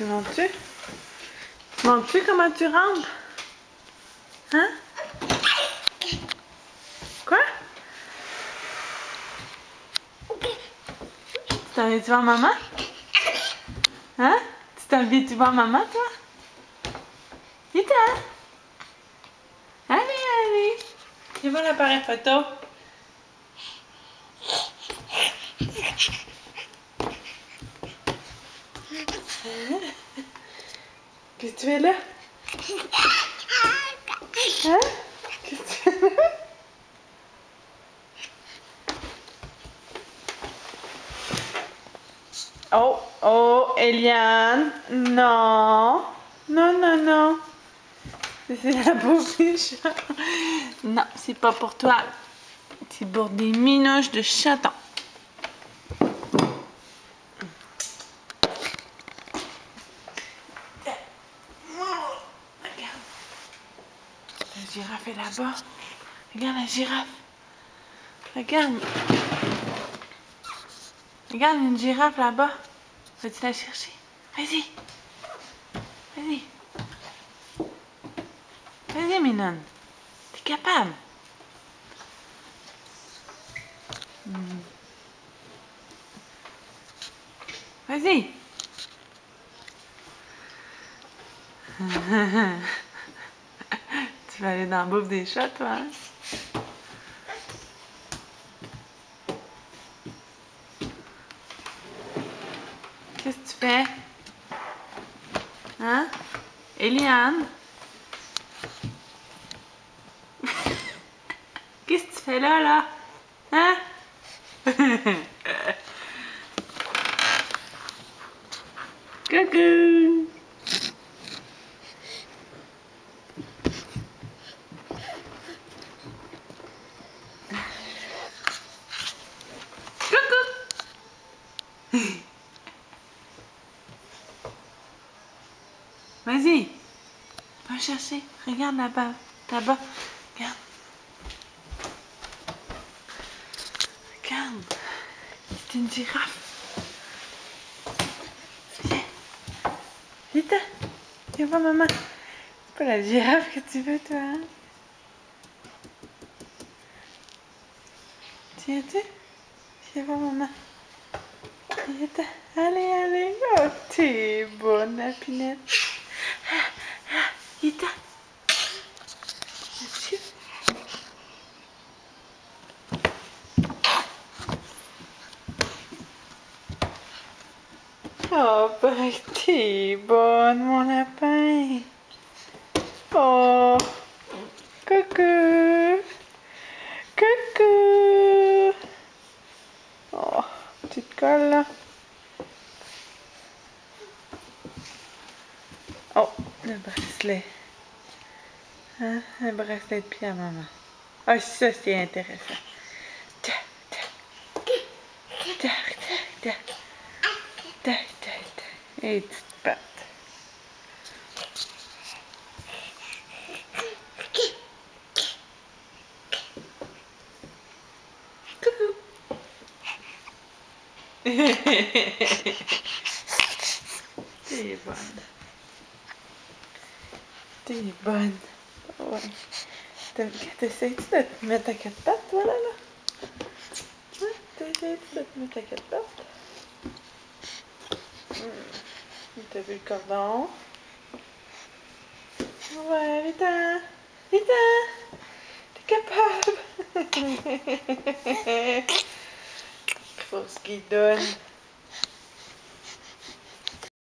Tu montes-tu? Montres-tu comment tu rentres? Hein? Quoi? Tu t'en viens-tu voir maman? Hein? Tu t'en viens-tu voir maman, toi? Vite, hein? Allez, allez! Viens voir l'appareil photo. Qu'est-ce que tu fais là? Hein? Qu'est-ce que tu fais là? Oh, oh, Eliane. Non. Non, non, non. C'est la bouffe des chats. Non, c'est pas pour toi. C'est pour des minouches de chatons. Regarde. La girafe est là-bas. Regarde la girafe. Regarde. Regarde, une girafe là-bas. Vas-tu la chercher? Vas-y. Vas-y. Vas-y, mignonne. T'es capable. Vas-y. Tu vas aller dans la bouffe des chats, toi, hein? Qu'est-ce que tu fais? Hein? Eliane? Qu'est-ce que tu fais là? Hein? Coucou! Coucou! Vas-y! Va chercher. Regarde là-bas. Là-bas. Regarde. Regarde. C'est une girafe. Viens. Vite. Viens voir maman. C'est pas la girafe que tu veux, toi, hein? Tiens-tu? Viens voir maman. Viens. Allez, allez. Oh, t'es bonne, la pinette. Viens. Monsieur. Oh, ben, t'es bonne, mon lapin. Oh, coucou. Coucou. Oh, tu te colles, là. Oh, le bracelet. Hein? Le bracelet de pied à maman. Ah, ça, c'est intéressant. Tac, tac. Tac, tac, tac. Tac, tac, tac. Et petite patte. Coucou. T'es bonne. T'es bonne. Ouais. T'essayes-tu de te mettre à quatre pattes, toi, là? Hein? T'essayes-tu de te mettre à quatre pattes? T'as vu le cordon? Ouais, vite-t'en! Vite-t'en! T'es capable! Fausse guidonne.